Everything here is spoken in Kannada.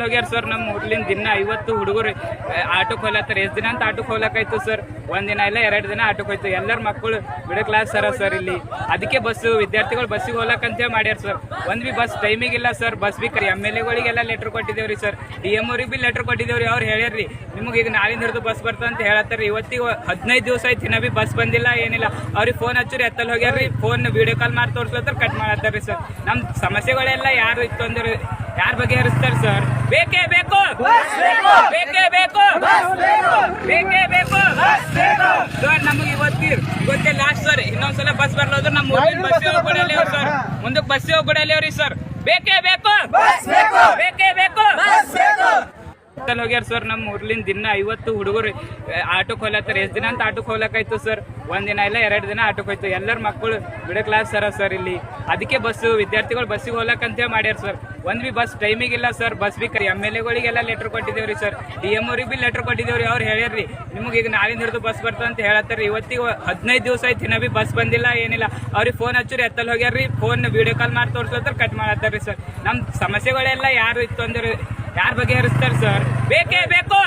ಹೋಗ್ಯಾರ ಸರ್. ನಮ್ಮ ಊರ್ಲಿಂದ ದಿನ 50 ಹುಡುಗರು ಆಟೋಕ್ ಹೋಗ್ಲತ್ತಾರ. ಎಷ್ಟು ದಿನ ಅಂತ ಆಟೋಕ್ ಹೋಗ್ಲಾಕಾಯ್ತು ಸರ್? ಒಂದಿನ ಇಲ್ಲ 2 ದಿನ ಆಟೋಕ್ ಹೋಯ್ತು. ಎಲ್ಲರ ಮಕ್ಕಳು ಮಿಡಲ್ ಕ್ಲಾಸ್ ಸರ್ ಇಲ್ಲಿ. ಅದಕ್ಕೆ ವಿದ್ಯಾರ್ಥಿಗಳು ಬಸ್ಸಿಗೆ ಹೋಗ್ಲಕ್ಕಂತ ಮಾಡ್ಯಾರ ಸರ್. ಒಂದ್ ಬಿ ಬಸ್ ಟೈಮಿಗೆ ಇಲ್ಲ ಸರ್. ಬಸ್ ಬಿ ಕರಿ MLA ಲೆಟರ್ ಕೊಟ್ಟಿದ್ದೇವ್ರಿ ಸರ್. DM ಅವ್ರಿಗೆ ಬಿ ಲೆಟರ್ ಕೊಟ್ಟಿದ್ದೇವ್ರಿ. ಅವ್ರು ಹೇಳ್ಯಾರ್ರಿ ನಿಮ್ಗೆ ಈಗ ನಾಳಿಂದ ಹಿಡಿದು ಬಸ್ ಬರ್ತಾ ಅಂತ ಹೇಳತ್ತಾರ. ಇವತ್ತಿಗೆ 15 ದಿವಸ ಆಯ್ತು, ಇನ್ನ ಬಿ ಬಸ್ ಬಂದಿಲ್ಲ, ಏನಿಲ್ಲ. ಅವ್ರಿಗೆ ಫೋನ್ ಹಚ್ಚರಿ ಎತ್ತಲ್ ಹೋಗ್ಯಾರ್ರಿ. ಫೋನ್ ವಿಡಿಯೋ ಕಾಲ್ ಮಾಡಿ ತೋರ್ಸ್ಲತ್ತಾರ, ಕಟ್ ಮಾಡತ್ತಾರ್ರಿ ಸರ್. ನಮ್ಮ ಸಮಸ್ಯೆಗಳೆಲ್ಲ ಯಾರು ಇತ್ತು ಅಂದ್ರೆ ಯಾರ ಬಗೆಹರಿಸ್ತಾರೆ ಸರ್? ಬೇಕೇ ಬೇಕು, ಬೇಕೇ ಬೇಕು, ಬೇಕೇ ಬೇಕು ಸರ್. ನಮಗೆ ಇವತ್ತೇ ಲಾಸ್ಟ್ ಸರ್. ಇನ್ನೊಂದ್ಸಲ ಬಸ್ ಬರ್ಲೋದ್ರೆ ನಮ್ಮ ಊರಿನ ಬಸ್ಸೇ ಹೋಗ್ಬಿಡಲಿ ಅವ್ರು ಸರ್. ಮುಂದಕ್ಕೆ ಬಸ್ಸೇ ಹೋಗ್ಬಿಡಲಿ ಅವ್ರಿ ಸರ್. ಬೇಕೇ ಬೇಕು, ಬೇಕೇ ಬೇಕು ಹೋಗ್ಯಾರ ಸರ್. ನಮ್ಮ ಊರ್ಲಿಂದ ದಿನ 50 ಹುಡುಗರು ಆಟೋಕ್ ಹೋಗ್ಲತ್ತಾರ. ಎಷ್ಟು ದಿನ ಅಂತ ಆಟೋಕ್ ಹೋಗ್ಲಾಕಾಯ್ತು ಸರ್? ಒಂದಿನ ಇಲ್ಲ 2 ದಿನ ಆಟೋಕ್ ಹೋಯ್ತು. ಎಲ್ಲರ ಮಕ್ಕಳು ಮಿಡಲ್ ಕ್ಲಾಸ್ ಸರ್ ಇಲ್ಲಿ. ಅದಕ್ಕೆ ವಿದ್ಯಾರ್ಥಿಗಳು ಬಸ್ಸಿಗೆ ಹೋಗ್ಲಕ್ಕಂತ ಮಾಡ್ಯಾರ ಸರ್. ಒಂದ್ ಬಿ ಬಸ್ ಟೈಮಿಗೆ ಇಲ್ಲ ಸರ್. ಬಸ್ ಬಿ ಕರಿ MLA ಲೆಟರ್ ಕೊಟ್ಟಿದ್ದೇವ್ರಿ ಸರ್. DM ಅವ್ರಿಗೆ ಬಿ ಲೆಟರ್ ಕೊಟ್ಟಿದ್ದೇವ್ರಿ. ಅವ್ರು ಹೇಳ್ಯಾರ್ರಿ ನಿಮ್ಗೆ ಈಗ ನಾಳಿಂದ ಹಿಡಿದು ಬಸ್ ಬರ್ತಾ ಅಂತ ಹೇಳತ್ತಾರ. ಇವತ್ತಿಗೆ 15 ದಿವಸ ಆಯ್ತು, ಇನ್ನ ಬಿ ಬಸ್ ಬಂದಿಲ್ಲ, ಏನಿಲ್ಲ. ಅವ್ರಿಗೆ ಫೋನ್ ಹಚ್ಚರಿ ಎತ್ತಲ್ ಹೋಗ್ಯಾರ್ರಿ. ಫೋನ್ ವಿಡಿಯೋ ಕಾಲ್ ಮಾಡಿ ತೋರ್ಸ್ಲತ್ತಾರ, ಕಟ್ ಮಾಡತ್ತಾರ್ರಿ ಸರ್. ನಮ್ಮ ಸಮಸ್ಯೆಗಳೆಲ್ಲ ಯಾರು ಇತ್ತು ಅಂದ್ರೆ ಯಾರ ಬಗೆಹರಿಸ್ತಾರೆ ಸರ್? ಬೇಕೇ ಬೇಕು.